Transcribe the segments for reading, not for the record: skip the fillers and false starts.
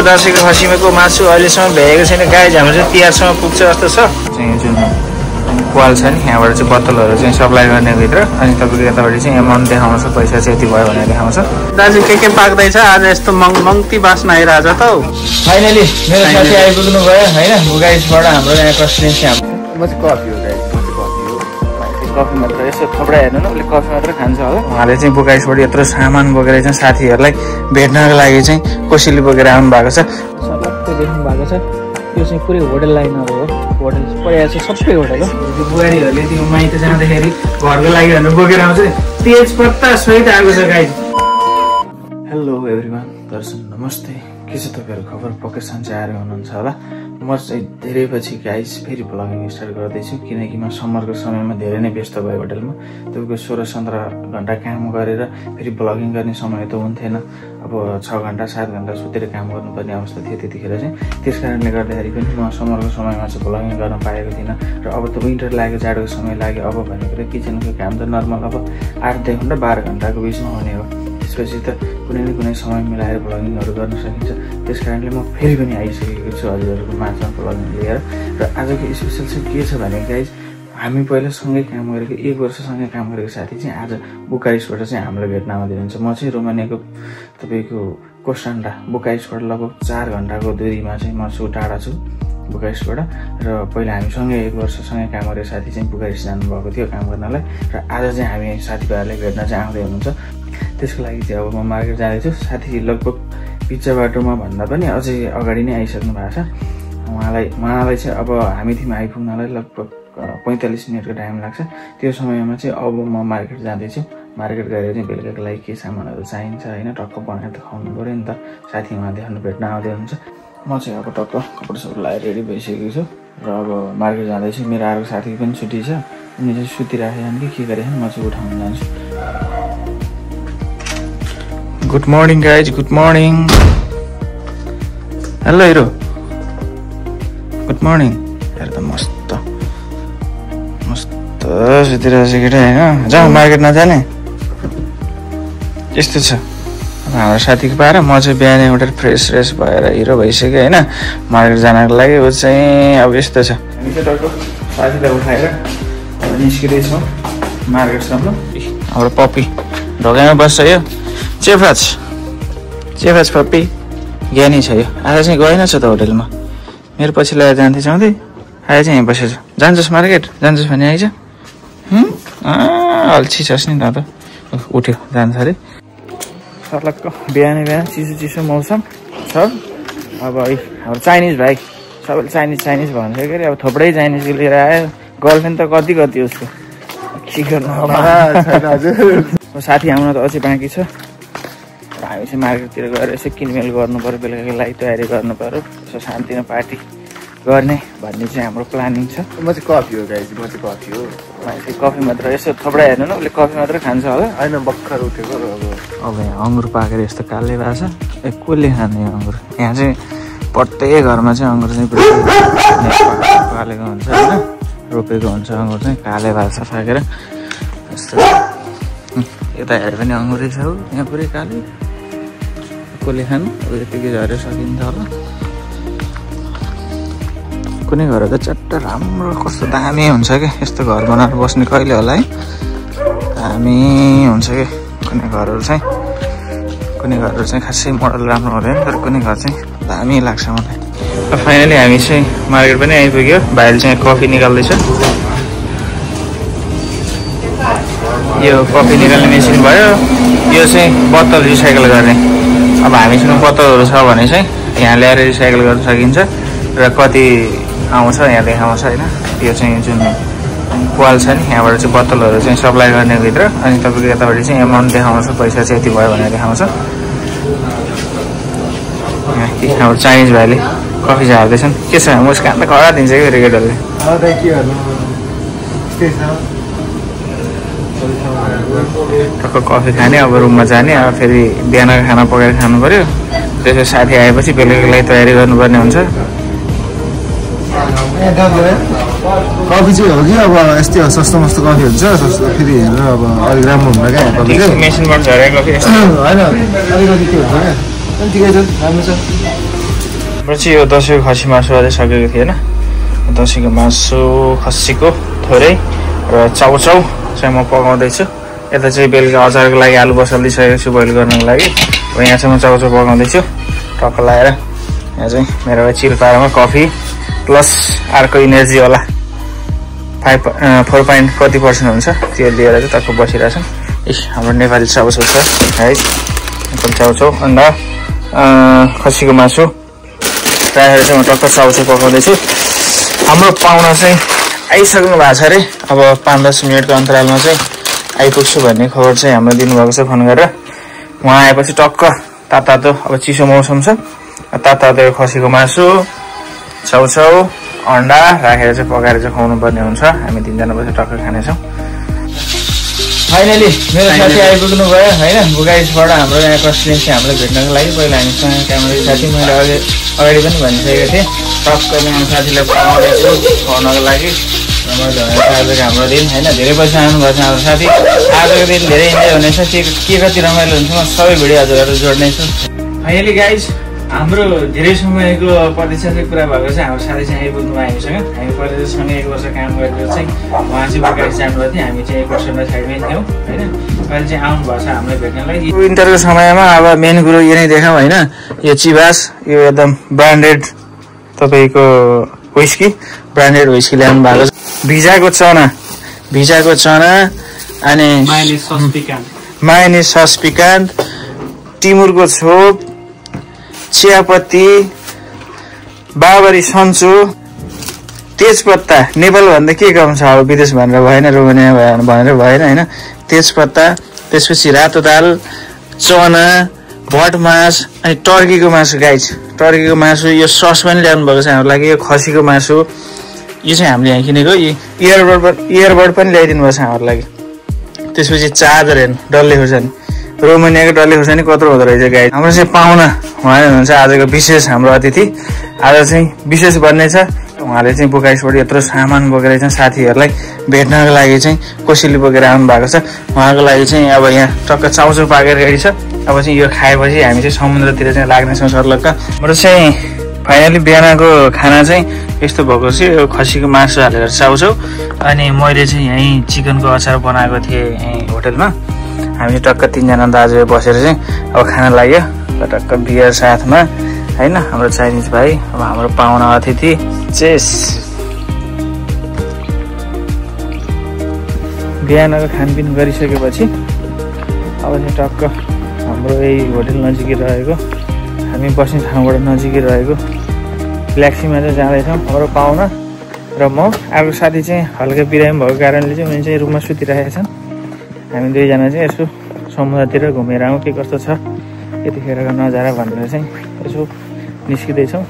दसैँको खसीको मासु अहिलेसम्म भ्याएको छैन गाइज। हाम्रो चाहिँ तिहारसम्म पुग्छ जस्तो छ। चाहिँ जुन पाल छ नि यहाँबाट चाहिँ बोतलहरू चाहिँ सप्लाई गर्ने भित्र। अनि तपाईँको यतापट्टि चाहिँ एमाउन्ट देखाउँछ, पैसा चाहिँ यति भयो भनेर देखाउँछ। दाजु के पाक्दैछ आज? यस्तो मङ्ती बास्न आइरहेछ त हौ। फाइनली मेरो साथी आइपुग्नु भयो होइन बुगाइसबाट। हाम्रो यहाँ कस्टिनेन्सी म चाहिँ कफी हो गाइज, म चाहिँ कफी हो। कफी मात्र यसो थोप्रा हेर्नु न, उसले कफी मात्र खान्छ होला। उहाँले चाहिँ बुगाइसबाट यत्रो सामान बोकेर चाहिँ साथीहरूलाई भेट्नको लागि चाहिँ कोसेली बोकेर आउनु भएको छ। सबै देख्नु भएको छ। यो चाहिँ पुरै होटल लाइनहरू हो। होटल पढाएको छ सबै होटल हो। त्यो बुहारीहरूले त्यो माइत जाँदाखेरि घरको लागि भनेर बोकेर आउँछ नि, तेजपत्ता सहित आएको छ गाइज। हेलो एभ्रिवान, दर्शन नमस्ते। के छ तपाईँहरू खबर? पक्कै सन्चै आएर हुनुहुन्छ होला। म चाहिँ धेरै पछि गाइज फेरि ब्लगिङ स्टार्ट गर्दैछु, किनकि म समरको समयमा धेरै नै व्यस्त भयो होटलमा। तपाईँको 16-17 घन्टा काम गरेर फेरि ब्लगिङ गर्ने समय त हुन्थेन। अब 6 घन्टा 7 घन्टा सुतेर काम गर्नुपर्ने अवस्था थियो त्यतिखेर चाहिँ। त्यस कारणले गर्दाखेरि पनि म समरको समयमा चाहिँ ब्लगिङ गर्न पाएको थिइनँ। र अब त विन्टर लाग्यो, जाडोको समय लाग्यो। अब भनेको त किचनको काम त नर्मल अब 8 घन्टा 12 घन्टाको बिचमा हुने हो। त्यसपछि त कुनै न कुनै समय मिलाएर ब्लगिङहरू गर्न सकिन्छ। त्यस कारणले म फेरि पनि आइसकेको छु हजुरहरूको माझमा ब्लगिङ लिएर। र आजको स्पेसल चाहिँ के छ भने गाइज, हामी पहिला सँगै काम गरेको 1 वर्षसँगै काम गरेको साथी चाहिँ आज बुकारेस्टबाट चाहिँ हामीलाई भेट्न आउँदै हुन्छ। म चाहिँ रोमानियाको तपाईँको कोस्टान्डा बुकारेस्टबाट लगभग 4 घन्टाको दूरीमा चाहिँ म छु, टाढा छु बुकारेस्टबाट। र पहिला हामी सँगै 1 वर्षसँगै काम गरेको साथी चाहिँ बुकारेस्ट जानुभएको थियो काम गर्नलाई। र आज चाहिँ हामी साथीभाइहरूलाई भेट्न चाहिँ आउँदै हुनुहुन्छ। त्यसको लागि चाहिँ अब म मार्केट जाँदैछु। साथी लगभग पिज्जा बाटोमा भन्दा पनि अझै अगाडि नै आइसक्नु भएको छ। उहाँलाई चाहिँ अब हामीदेखि आइपुग्नलाई लगभग 45 मिनटको टाइम लाग्छ। त्यो समयमा चाहिँ अब म मार्केट जाँदैछु। मार्केट गएर चाहिँ बेलुकाको लागि के सामानहरू चाहिन्छ होइन, टक्क बनाएर त खुवाउनु पऱ्यो नि त। साथी उहाँ देखाउनु भेट्न आउँदै हुन्छ। म चाहिँ अब टक्क कपडासहरू लगाएर रेडी भइसकेको छु र अब मार्केट जाँदैछु। मेरो अर्को साथीको पनि छुट्टी छ, उनी चाहिँ सुतिराखेछन् कि के गरेछन्, म चाहिँ उठाउन जान्छु। Good morning guys, good morning. Hello hero, good morning. हेर त मस्त मस्त सुतिरहेको छ केटा होइन। जाउँ मार्केट नजाने यस्तो छ। अब हाम्रो साथीको पाएर म चाहिँ बिहानै उठेर फ्रेस भएर हिरो भइसक्यो होइन मार्केट जानको लागि। ऊ चाहिँ अब यस्तो छ। हामी चाहिँ टक्क साथीलाई उठाएर अब निस्किँदैछौँ मार्केटसम्म। हाम्रो पप्पी ढोकामा बस्छ यो चेफाज पप्पी ज्ञानी छ यो। आज चाहिँ गएन छ त होटलमा, मेरो पछि लगाएर जान्थेछ आउँदै आज चाहिँ यहीँ बसेछ। जान्छस् मार्केट जान्छस् भने आइज। अल्छी छस् नि त उठ्यो जान्छ अरे। सर्लक्क बिहान चिसो मौसम छ। अब हाम्रो चाइनिज भाइ सबैले चाइनिज भन्छ के अरे। अब थोप्रै चाइनिज लिएर आयो। गर्लफ्रेन्ड त कति उसको के गर्नु। साथी आउन त अझै बाँकी छ। हामी चाहिँ मार्केटतिर गएर यसो किनमेल गर्नु पऱ्यो, बेलुकाको लागि तयारी गर्नु पऱ्यो, यसो शान्तिमा पार्टी गर्ने भन्ने चाहिँ हाम्रो प्लानिङ छ। म चाहिँ कफी हो गाइज, म चाहिँ कफी हो। मान्छे कफी मात्र यसो थोप्रा हेर्नु न, उसले कफी मात्र खान्छ होला। होइन भर्खर उठेको। अब यहाँ अङ्गुर पाकेर यस्तो काले भएको छ। कसले खाने अङ्गुर? यहाँ चाहिँ प्रत्येक घरमा चाहिँ अङ्गुर चाहिँ पालेको हुन्छ होइन, रोपेको हुन्छ अङ्गुर चाहिँ काले भएको छ पाकेर यस्तो। यता हेरे पनि अङ्गुरै छ हौ, यहाँ पुरै काले। कसले खानु? अब यतिकै झरेर सकिन्छ होला। कुनै घर त चट्ट राम्रो कस्तो दामी हुन्छ क्या यस्तो घर बनाएर बस्ने कहिले होला है। दामी हुन्छ क्या कुनै घरहरू चाहिँ खासै मोडल राम्रो हुँदैन, तर कुनै घर चाहिँ दामी लाग्छ मलाई। फाइनली हामी चाहिँ मार्केट पनि आइपुग्यो। भाइले चाहिँ कफी निकाल्दैछ। यो कफी निकाल्ने मेसिन भयो। यो चाहिँ बोतल रिसाइकल गर्ने। अब हामीसँग बोतलहरू छ भने चाहिँ यहाँ ल्याएर रिसाइकल गर्न सकिन्छ। र कति आउँछ यहाँ देखाउँछ होइन। यो चाहिँ जुन पाल छ नि यहाँबाट चाहिँ बोतलहरू चाहिँ सप्लाई गर्ने भित्र। अनि तपाईँको यतापट्टि चाहिँ एमाउन्ट देखाउँछ, पैसा चाहिँ यति भयो भनेर देखाउँछ। हाम्रो चाइनिज भाइले कफी झार्दैछन्। के छ मुस्कान त खडा दिन्छ कि क्रिकेटहरूले। टक्क कफी खाने, अब रुममा जाने, अब फेरि बिहानको खाना पकाएर खानु पऱ्यो। त्यसो साथी आएपछि बेलुकाको लागि तयारी गर्नुपर्ने हुन्छ। कफी चाहिँ हो कि अब यस्तै सस्तो मस्तो कफी हुन्छ, सस्तो फेरि हेरेर अब अलिक राम्रो हुन्छ क्या कफी चाहिँ। मेसिनबाट झरेको कफी होइन अलिकति के हुन्छ क्या, ठिकै छ राम्रो छ। हाम्रो चाहिँ यो दसैँको खसी मासु अझै सकेको थिएन। दसैँको मासु खसीको थोरै र चाउचाउ चाहिँ म पकाउँदैछु। यता चाहिँ बेलुका अचारको लागि आलु बसालिदिइसकेको छु बोइल गर्नको लागि। अब यहाँ चाहिँ म चाउचाउ पकाउँदैछु टक्क लगाएर। यहाँ चाहिँ मेरो चिलपारामा कफी प्लस अर्को इनर्जीवाला 4.40% हुन्छ त्यो लिएर चाहिँ टक्क बसिरहेछन्। हाम्रो नेपाली चाउचाउ छ है, नेपाली चाउचाउ अन्डा खसीको मासु राखेर चाहिँ म टक्क चाउचाउ पकाउँदैछु। हाम्रो पाहुना चाहिँ आइसक्नु भएको छ अरे। अब 5-10 मिनटको अन्तरालमा चाहिँ आइपुग्छु भन्ने खबर चाहिँ हाम्रो दिनुभएको छ फोन गरेर। उहाँ आएपछि टक्क तातो अब चिसो मौसम छ, तातो खसीको मासु चाउचाउ अन्डा राखेर चाहिँ पकाएर चाहिँ खुवाउनु पर्ने हुन्छ। हामी 3 जना बसेर टक्क खानेछौँ। फाइनली मेरो साथी आइपुग्नु भयो होइन। बुगाइसबाट हाम्रो यहाँ कस्टिनेसी हामीलाई भेट्नको लागि पहिला हामीसँग क्यामेरा साथी मैले अगाडि पनि भनिसकेको थिएँ। टक्क मेरो साथीलाई पाउँदैछु खुवाउनको लागि। रमाइलो हुनेछ आजको हाम्रो दिन होइन। धेरै पैसा आउनुभएको छ हाम्रो साथी। आजको दिन धेरै इन्जोय हुनेछ। के कति रमाइलो हुन्छ म सबै भिडियो हजुरहरू जोड्नेछु। फाइनली गाइज हाम्रो धेरै समयको प्रतीक्षाको कुरा भएको चाहिँ हाम्रो साथी चाहिँ आइपुग्नु हामीसँग। हामी पहिला सँगै 1 वर्ष काम गरेर चाहिँ उहाँ चाहिँ बुगाइस जानुभएको थियो। हामी चाहिँ 1 वर्षमा साइडमै थियौँ होइन। अहिले चाहिँ आउनुभएको छ हामीलाई भेट्नलाई। विन्टरको समयमा अब मेन कुरो यो नै देखाउँ होइन। यो चिबास यो एकदम ब्रान्डेड तपाईँको व्हिस्की ब्रान्डेड व्हिस्की ल्याउनु भएको छ। भिजाको चना अनि मायोनिज सस पिकान्त टिमुरको छोप चियापत्ती बाबरी सन्चो तेजपत्ता। नेपाल भन्दा के कम छ अब विदेश भनेर भएन, रोमानिया भनेर भएन होइन। तेजपत्ता त्यसपछि रातो दाल चना भटमास अनि टर्कीको मासु। गाइज टर्कीको मासु यो सस पनि ल्याउनु भएको छ हाम्रो लागि। यो खसीको मासु यो चाहिँ हामीले यहाँ किनेको। इयरबड पनि ल्याइदिनु भएको छ हाम्रो लागि। त्यसपछि चादर हेर्नु डल्ले खुर्सानी रोमानियाको डल्ले खुर्सानी कत्रो हुँदो रहेछ गाइज। हाम्रो चाहिँ पाहुना उहाँ हुनुहुन्छ आजको विशेष हाम्रो अतिथि। आज चाहिँ विशेष बन्ने छ। उहाँले चाहिँ बुगाइसबाट यत्रो सामान बोकेर चाहिँ साथीहरूलाई भेट्नको लागि चाहिँ कोसेली बोकेर आउनु भएको छ। उहाँको लागि चाहिँ अब यहाँ टक्क चाउचाउ पाकेर रेडी छ। अब चाहिँ यो खाएपछि हामी चाहिँ समुद्रतिर चाहिँ लाग्नेछौँ सर्लक्क। हाम्रो चाहिँ फाइनली बिहानको खाना चाहिँ यस्तो भएको छ। यो खसीको मासु हालेर चाउचाउ अनि मैले चाहिँ यहीँ चिकनको अचार बनाएको थिएँ यहीँ होटलमा। हामी टक्क 3 जना दाजु बसेर चाहिँ अब खाना लाग्यो टक्क बियर साथमा होइन। हाम्रो चाइनिज भाइ अब हाम्रो पाहुना अतिथि चेस। बिहानको खानपिन गरिसकेपछि अब चाहिँ टक्क हाम्रो यही होटल नजिकै रहेको हामी बस्ने ठाउँबाट नजिकै रहेको ब्ल्याक्सीमा चाहिँ जाँदैछौँ। हाम्रो पाहुना र म। अर्को साथी चाहिँ हल्का बिरामी भएको कारणले चाहिँ उनी चाहिँ रुममा सुतिरहेका छन्। हामी 2 जना चाहिँ यसो समुद्रतिर घुमेर आउँ के कस्तो छ यतिखेरको नजारा भनेर चाहिँ यसो निस्किँदैछौँ।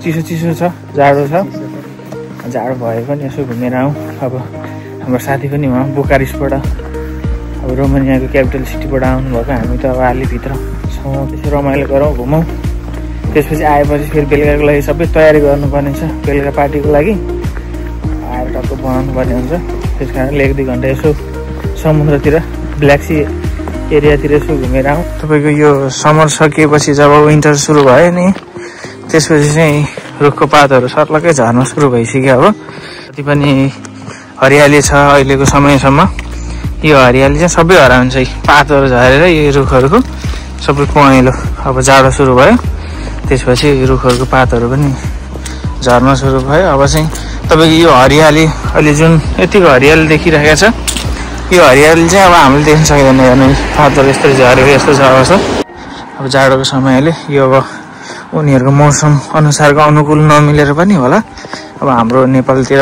चिसो छ, जाडो छ, जाडो भए पनि यसो घुमेर आउँ। अब हाम्रो साथी पनि उहाँ बुकारेस्टबाट अब रोमानियाको क्यापिटल सिटीबाट आउनुभएको। हामी त अब आलीभित्र छौँ, त्यसो रमाइलो गरौँ घुमौँ। त्यसपछि आएपछि फेरि बेलुकाको लागि सबै तयारी गर्नुपर्ने छ। बेलुका पार्टीको लागि आएर टक्क बनाउनु पर्ने हुन्छ। त्यस कारणले 1-2 घन्टा यसो समुद्रतिर ब्ल्याक्सी एरियातिर यसो घुमेर आउँ। तपाईँको यो समर सकिएपछि जब विन्टर सुरु भयो नि त्यसपछि चाहिँ रुखको पातहरू सर्लक्कै झर्न सुरु भइसक्यो। अब जति पनि हरियाली छ अहिलेको समयसम्म यो हरियाली चाहिँ सबै हराउँछ। पातहरू झरेर यो रुखहरूको सबै पहेँलो। अब जाडो सुरु भयो त्यसपछि रुखहरूको पातहरू पनि झर्न सुरु भयो। अब चाहिँ तपाईँको यो हरियाली अहिले जुन यतिको हरियाली देखिरहेको छ यो हरियाली चाहिँ अब हामीले देख्न सकिँदैन। हेर्नु पातहरू यस्तै झरेको यस्तो छ अवस्था। अब जाडोको समयले यो अब उनीहरूको मौसम अनुसारको अनुकूल नमिलेर पनि होला। अब हाम्रो नेपालतिर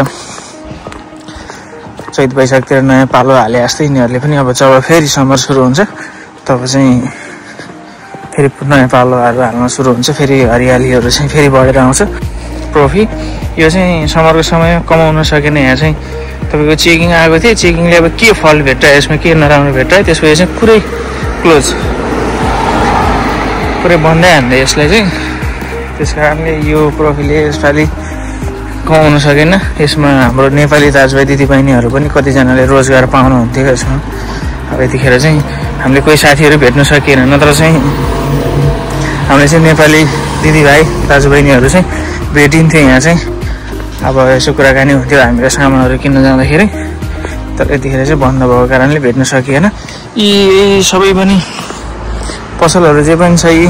चैत वैशाखतिर नयाँ पालो हाले जस्तै यिनीहरूले पनि अब जब फेरि समर सुरु हुन्छ तब चाहिँ फेरि नयाँ पालोहरू हाल्न सुरु हुन्छ। फेरि हरियालीहरू चाहिँ फेरि बढेर आउँछ। ट्रफी यो चाहिँ समरको समयमा कमाउन सकेन। यहाँ चाहिँ तपाईँको चेकिङ आएको थियो। चेकिङले अब के फल भेट्टायो यसमा के नराम्रो भेट्टायो त्यसपछि चाहिँ पुरै क्लोज पुरै बन्दै हान्दै यसलाई चाहिँ। त्यस कारणले यो ट्रफीले यसपालि कमाउन सकेन। यसमा हाम्रो नेपाली दाजुभाइ दिदीबहिनीहरू पनि कतिजनाले रोजगार पाउनुहुन्थ्यो यसमा। अब यतिखेर चाहिँ हामीले कोही साथीहरू भेट्न सकिएन, नत्र चाहिँ हामीले चाहिँ नेपाली दिदीभाइ दाजुबहिनीहरू चाहिँ भेटिन्थ्यो यहाँ चाहिँ। अब यसो कुराकानी हुन्थ्यो हामीले सामानहरू किन्न जाँदाखेरि, तर यतिखेर चाहिँ बन्द भएको कारणले भेट्न सकिएन। यी सबै पनि पसलहरू जे पनि छ, यी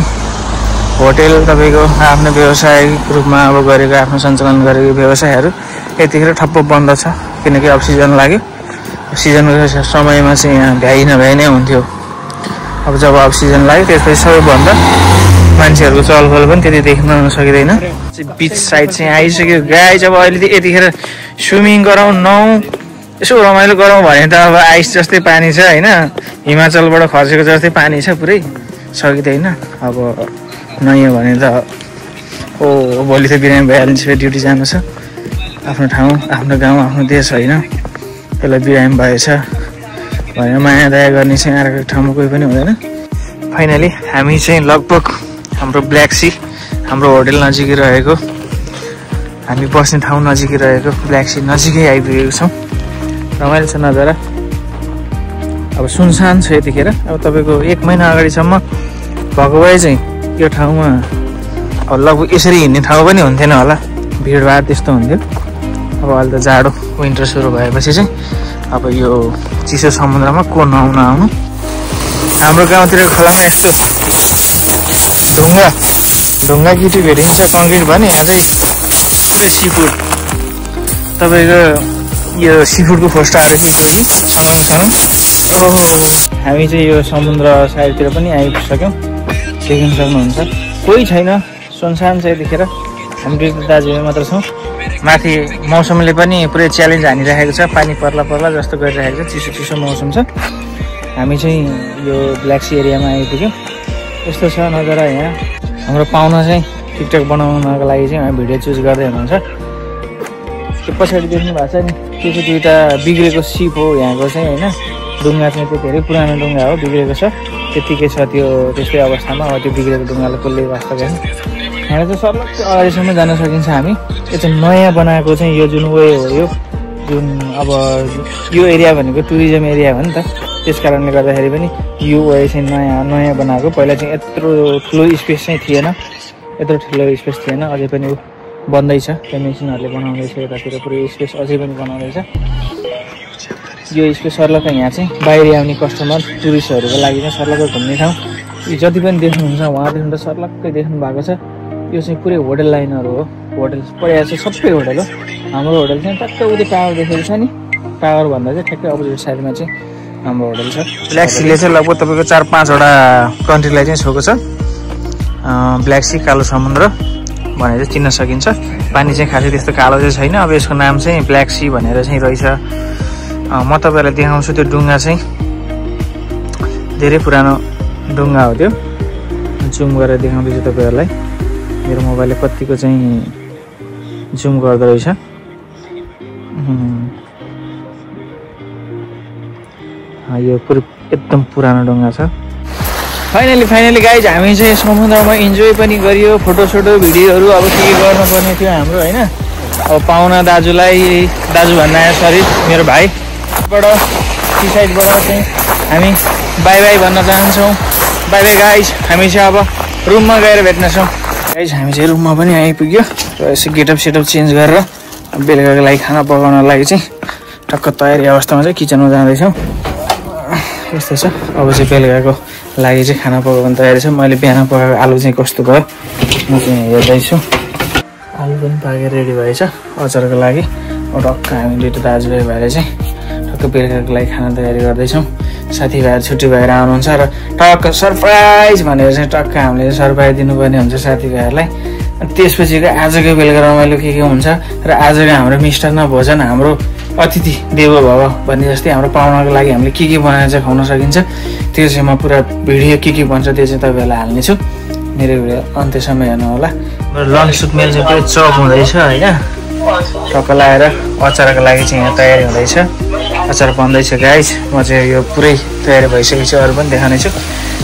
होटेल तपाईँको आफ्नो व्यवसायिक रूपमा अब गरेको आफ्नो सञ्चालन गरेको व्यवसायहरू यतिखेर ठप्प बन्द छ, किनकि अब सिजन लाग्यो। सिजनको समयमा चाहिँ यहाँ भ्याइ नभ्याइ नै हुन्थ्यो। अब जब अब सिजन लाग्यो त्यसपछि सबै बन्द, मान्छेहरूको चलफल पनि त्यति देख्न सकिँदैन। बिच साइड चाहिँ आइसक्यो गाइज। अब अहिले यतिखेर स्विमिङ गरौँ यसो रमाइलो गरौँ भने त अब आइस जस्तै पानी छ होइन, हिमाचलबाट खसेको जस्तै पानी छ, पुरै सकिँदैन। अब नयाँ भने त भोलि त बिरामी भइहालिन्छ, फेरि ड्युटी जानु छ। आफ्नो ठाउँ, आफ्नो गाउँ, आफ्नो देश होइन, त्यसलाई बिरामी भएछ भनेर माया दया गर्ने चाहिँ अर्को ठाउँमा कोही पनि हुँदैन। फाइनली हामी चाहिँ लगभग हाम्रो ब्ल्याक सी, हाम्रो होटेल नजिकै रहेको, हामी बस्ने ठाउँ नजिकै रहेको ब्ल्याक सी नजिकै आइपुगेको छौँ। रमाइलो छ नजारा। अब सुनसान छ यतिखेर। अब तपाईँको 1 महिना अगाडिसम्म भएको भए चाहिँ यो ठाउँमा अब लगभग यसरी हिँड्ने ठाउँ पनि हुन्थेन होला, भिडभाड त्यस्तो हुन्थ्यो। अब अहिले त जाडो विन्टर सुरु भएपछि चाहिँ अब यो चिसो समुद्रमा को नआउनु आउनु। हाम्रो गाउँतिर खोलामा यस्तो ढुङ्गा गिटी भेटिन्छ, कङ्क्रिट भने यहाँ चाहिँ पुरै सीफुड, तपाईँको यो सीफुडको खोस्टाहरू के कोही सँगसँगै। हामी चाहिँ यो समुद्र साइडतिर पनि आइसक्यौँ, देख्न सक्नुहुन्छ। कोही छैन, सुनसान छ यतिखेर। हामी दुई दाजुभाइ मात्र छौँ। माथि मौसमले पनि पुरै च्यालेन्ज हानिरहेको छ, पानी पर्ला जस्तो गरिरहेको छ, चिसो मौसम छ। हामी चाहिँ यो ब्ल्याक सी एरियामा आइपुग्यौँ। यस्तो छ नजारा यहाँ। हाम्रो पाहुना चाहिँ टिकटक बनाउनको लागि चाहिँ हामी भिडियो चुज गर्दै हुनुहुन्छ। त्यो पछाडि देख्नु भएको छ नि, त्यो चाहिँ दुईवटा बिग्रेको सिप हो यहाँको चाहिँ होइन। ढुङ्गा चाहिँ त्यो धेरै पुरानो ढुङ्गा हो, बिग्रेको छ, त्यत्तिकै छ त्यो त्यस्तै अवस्थामा। अब त्यो बिग्रेको ढुङ्गालाई कसले वास्ता गर्ने, यहाँ चाहिँ सर्लक्कै अगाडिसम्म जान सकिन्छ हामी। यो चाहिँ नयाँ बनाएको चाहिँ यो जुन वे हो, यो जुन अब यो एरिया भनेको टुरिज्म एरिया हो नि त, त्यस कारणले गर्दाखेरि पनि यो वे चाहिँ नयाँ बनाएको। पहिला चाहिँ यत्रो ठुलो स्पेस चाहिँ थिएन, यत्रो ठुलो स्पेस थिएन। अझै पनि बन्दैछ, त्यो मेसिनहरूले बनाउँदैछ, यतातिर पुरै स्पेस अझै पनि बनाउँदैछ। यो स्पेस सर्लक्कै यहाँ चाहिँ बाहिर आउने कस्टमर टुरिस्टहरूको लागि चाहिँ सर्लक्कै घुम्ने ठाउँ। यो जति पनि देख्नुहुन्छ उहाँदेखि त सर्लक्कै देख्नु भएको छ। यो चाहिँ पुरै होटल लाइनहरू हो, होटल परेको छ, सबै होटल हो। हाम्रो होटल चाहिँ टक्कै उयो टावर देखेको छ नि, टावर भन्दा चाहिँ ठ्याक्कै अपोजिट साइडमा चाहिँ हाम्रो होटल छ। ब्ल्याक सीले चाहिँ लगभग तपाईँको 4-5वटा कन्ट्रीलाई चाहिँ छोएको छ। ब्ल्याक सी, कालो समुद्र भनेर चिन्न सकिन्छ। पानी चाहिँ खासै त्यस्तो कालो चाहिँ छैन। अब यसको नाम चाहिँ ब्ल्याक सी भनेर चाहिँ रहेछ। म तपाईँहरूलाई देखाउँछु। त्यो ढुङ्गा चाहिँ धेरै पुरानो ढुङ्गा हो, त्यो जुम गरेर देखाउँदैछु तपाईँहरूलाई। मेरो मोबाइलले कतिको चाहिँ जुम गर्दो रहेछ। यो पुरै एकदम पुरानो ढुङ्गा छ। फाइनली गाइज हामी चाहिँ समुद्रमा इन्जोय पनि गरियो, फोटोसोटो भिडियोहरू अब के गर्नुपर्ने थियो हाम्रो होइन। अब पाहुना दाजु भन्न आयो, सरी मेरो भाइबाट सी साइडबाट चाहिँ हामी बाई भन्न चाहन्छौँ। By guys. हामी चाहिँ अब रुममा गएर भेट्नेछौँ गाइज। हामी चाहिँ रुममा पनि आइपुग्यो र यसो गेटअप चेन्ज गरेर बेलुकाको लागि खाना पकाउनको लागि चाहिँ टक्क तयारी अवस्थामा चाहिँ किचनमा जाँदैछौँ। यस्तो छ। अब चाहिँ बेलुकाको लागि चाहिँ खाना पकाउने तयारी छ। मैले बिहान पकाएको आलु चाहिँ कस्तो भयो म चाहिँ हेर्दैछु। आलु पनि पाकेर रेडी भएछ अचारको लागि। टक्क हामी दुईवटा दाजुभाइ भएर चाहिँ टक्क बेलुकाको लागि खाना तयारी गर्दैछौँ। साथीभाइहरू छुट्टी भएर आउनुहुन्छ र टक्क सरप्राइज भनेर चाहिँ टक्क हामीले सरप्राइज दिनुपर्ने हुन्छ साथीभाइहरूलाई। त्यसपछिको आजको बेलुका रमाइलो के हुन्छ र आजको हाम्रो मिष्टान्न भोजन, हाम्रो अतिथि देवो भव भन्ने जस्तै हाम्रो पाहुनाको लागि हामीले के बनाएर चाहिँ खुवाउन सकिन्छ त्यो चाहिँ म पुरा भिडियो के भन्छ त्यो चाहिँ तपाईँहरूलाई हाल्नेछु। मेरो भिडियो अन्त्यसम्म हेर्नु होला। मेरो लन्च सुट मेल चाहिँ पुरै चप हुँदैछ होइन। टक्क लगाएर अचारको लागि चाहिँ यहाँ तयारी हुँदैछ। अचार बन्दैछ गाइस। म चाहिँ यो पुरै तयारी भइसकेको छ, अरू पनि देखाउनेछु।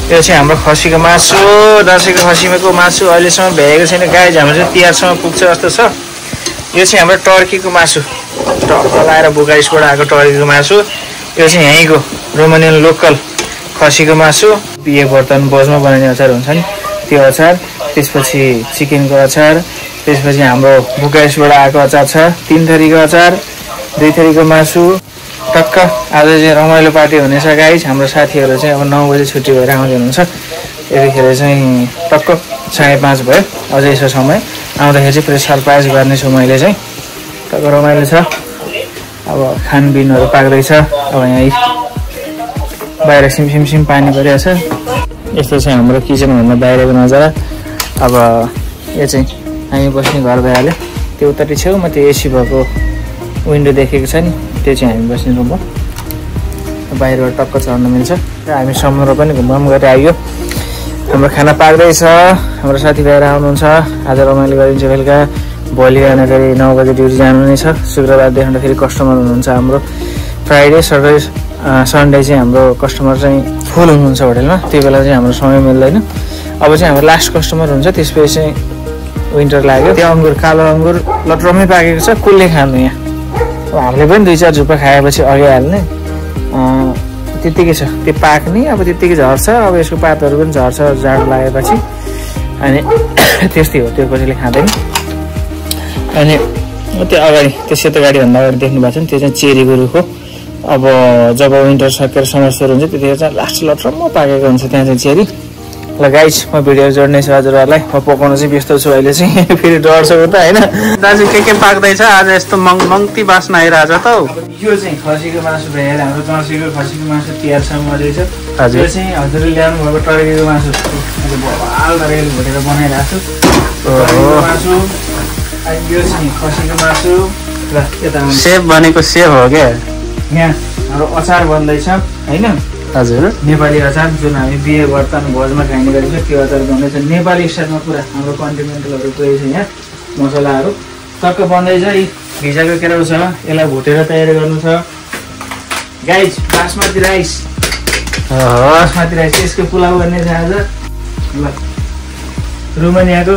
यो चाहिँ हाम्रो खसीको मासु, दसैँको खसीको मासु अहिलेसम्म भ्याएको छैन गाइस। हाम्रो चाहिँ तिहारसम्म पुग्छ जस्तो छ। यो चाहिँ हाम्रो टर्कीको मासु, टक्क लगाएर बुकाइसबाट आएको टर्कीको मासु। यो चाहिँ यहीँको रोमानियन लोकल खसीको मासु। बिहे बर्तन भोजमा बनाइने अचार हुन्छ नि त्यो अचार, त्यसपछि चिकनको अचार, त्यसपछि हाम्रो बुकाइसबाट आएको अचार छ 3 थरीको अचार, 2 थरीको मासु। टक्क आज चाहिँ रमाइलो पार्टी हुनेछ गाइज। हाम्रो साथीहरू चाहिँ अब 9 बजे छुट्टी भएर आउँदै हुनुहुन्छ। यतिखेर चाहिँ टक्क 5:30 भयो, अझै यसो समय आउँदाखेरि चाहिँ पुरै सरप्राइज गर्नेछु मैले चाहिँ। टक्क रमाइलो छ। अब खानपिनहरू पाक्दैछ। अब यहाँ बाहिर सिमसिम पानी परिरहेछ। यस्तो चाहिँ हाम्रो किचनभन्दा बाहिरको नजारा। अब यो चाहिँ हामी बस्ने घर भइहाल्यो। त्यो उतापट्टि छेउमा त्यो एसी भएको विन्डो देखेको छ नि, त्यो चाहिँ हामी बस्ने रुम हो। बाहिरबाट टक्क चढ्न मिल्छ र हामी समुद्र पनि घुमघाम गरेर आइयो। हाम्रो खाना पाक्दैछ। हाम्रो साथीभाइहरू आउनुहुन्छ। आज रमाइलो गरिन्छ बेलुका। भोलि बिहान फेरि 9 बजे ड्युटी जानु नै छ। शुक्रबारदेखि फेरि कस्टमर हुनुहुन्छ हाम्रो। फ्राइडे सटरडे सन्डे चाहिँ हाम्रो कस्टमर चाहिँ फुल हुनुहुन्छ होटेलमा। त्यो बेला चाहिँ हाम्रो समय मिल्दैन। अब चाहिँ हाम्रो लास्ट कस्टमर हुन्छ। त्यसपछि चाहिँ विन्टर लाग्यो। त्यो अङ्गुर कालो अङ्गुर लटरमै पाकेको छ। कसले खानु यहाँ? अब हामीले पनि 2-4 झुप्पा खाएपछि अघि हाल्ने त्यत्तिकै छ। त्यो पाक्ने अब त्यत्तिकै झर्छ। अब यसको पातहरू पनि झर्छ जाडो लागेपछि। अनि त्यस्तै हो, त्यो कसैले खाँदैन। अनि त्यो अगाडि त्यो सेतो गाडीभन्दा अगाडि देख्नु भएको छ नि, त्यो चाहिँ चेरीको रुख हो। अब जब विन्टर सकेर समर सुरु हुन्छ त्यतिखेर चाहिँ लास्ट लटरम्म पाकेको हुन्छ त्यहाँ चाहिँ चेरी। ल गाइज, म भिडियो जोड्ने छु हजुरहरूलाई। म पकाउन चाहिँ व्यस्त छु अहिले चाहिँ। फेरि डढ्छ त होइन। दाजु के पाक्दैछ आज? यस्तो मङ्ती बास्न आइरहेछ त हौ। यो चाहिँ खसीको मासु भइहाल्यो। हाम्रो दसैँको खसीको मासु तिहारसम्म रहेछ। हजुर। यो चाहिँ हजुरले ल्याउनु भएको टर्कीको मासु बवाल गरेर भुटेर बनाइरहेको छु। मासु अनि यो चाहिँ खसीको मासु। ल यता सेफ भनेको सेफ हो क्या। यहाँ हाम्रो अचार बन्दैछ होइन। हजुर। नेपाली अचार जुन हामी बिहे व्रत अनि भोजमा खाइने गरिन्छ त्यो अचार बन्दैछ। नेपाली स्टाइलमा पुरा हाम्रो कन्टिनेन्टलहरू पुरै छ यहाँ। मसलाहरू टक्क बन्दैछ। यी भिजाको केराउ छ, यसलाई भुटेर तयारी गर्नु छ guys. Basmati rice, basmati rice यसको पुलाउ गर्ने छ आज। ल रुमानियाको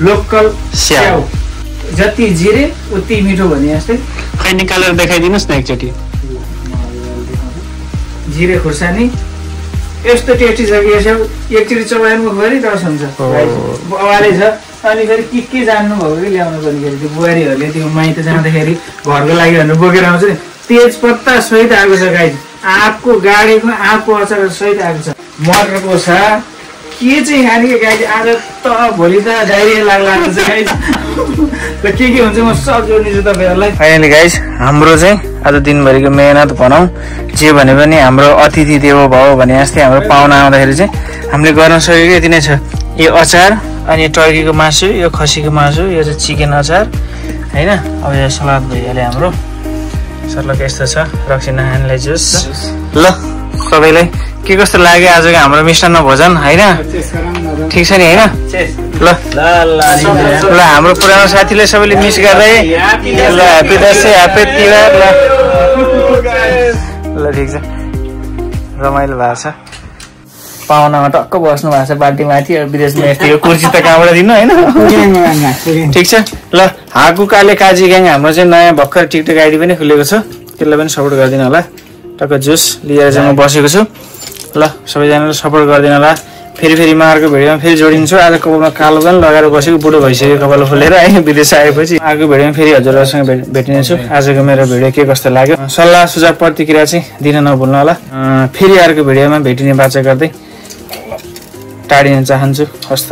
लोकल स्याउ, जति जिरे उति मिठो भने जस्तै। खै निकालेर देखाइदिनुहोस् न एकचोटि। जिरे खुर्सानी यस्तो टेस्टी छ कि यसो एकचोटि चबाएर मुखभरि रस हुन्छ। बवालै छ। अनि फेरि के जान्नु भएको कि ल्याउनु पर्ने फेरि त्यो बुहारीहरूले त्यो माइत जाँदाखेरि घरको लागि भनेर बोकेर आउँछ नि। तेजपत्ता सहित आएको छ गाइज। आँपको गाडीको आँपको अचार सहित आएको छ। मटरको छ। के चाहिँ खाने कि गाइज? आज त भोलि त डाइरिया लाग्ला छ गाइज। ल के हुन्छ म सब जोड्नेछु तपाईँहरूलाई। फाइनली गाइज, हाम्रो चाहिँ आज दिनभरिको मेहनत भनौँ जे भने पनि हाम्रो अतिथि देवो भव भने जस्तै हाम्रो पाहुना आउँदाखेरि चाहिँ हामीले गर्न सकेको यति नै छ। यो अचार, अनि टर्कीको मासु, यो खसीको मासु, यो चाहिँ चिकन अचार होइन। अब यो सलाद भइहाल्यो हाम्रो। सर्लक यस्तो छ। रक्सी नखानेलाई जुस। ल सबैलाई के कस्तो लाग्यो आजको हाम्रो मिष्टान्न भोजन होइन? ठिक छ नि होइन? ल ल हाम्रो पुरानो साथीले सबैले मिस गर्दै ल ह्याप्पी दसैँ ह्याप्पी तिहार। ल ठिक छ, रमाइलो भएको छ। पाहुनामा टक्क बस्नु भएको छ बाल्टीमाथि। विदेशमा यस्तो कुर्सी त कहाँबाट दिनु होइन? ठिक छ। ल हाकु काले काजी ग्याङ हाम्रो चाहिँ नयाँ भर्खर टिकटक आइडी पनि खुलेको छ। त्यसलाई पनि सपोर्ट गरिदिनु होला। टक्क जुस लिएर चाहिँ म बसेको छु। ल सबैजनाले सपोर्ट गरिदिनु होला। फेरि म अर्को भिडियोमा फेरि जोडिन्छु। आज कपालमा कालो पनि लगाएर बसेको बुढो भइसक्यो कपाल फुलेर है। विदेश आएपछि अर्को भिडियोमा फेरि हजुरहरूसँग भेटिनेछु। आजको मेरो भिडियो के कस्तो लाग्यो सल्लाह सुझाव प्रतिक्रिया चाहिँ दिन नभुल्नु होला। फेरि अर्को भिडियोमा भेटिने बाचा गर्दै टाढिन चाहन्छु। हस्त।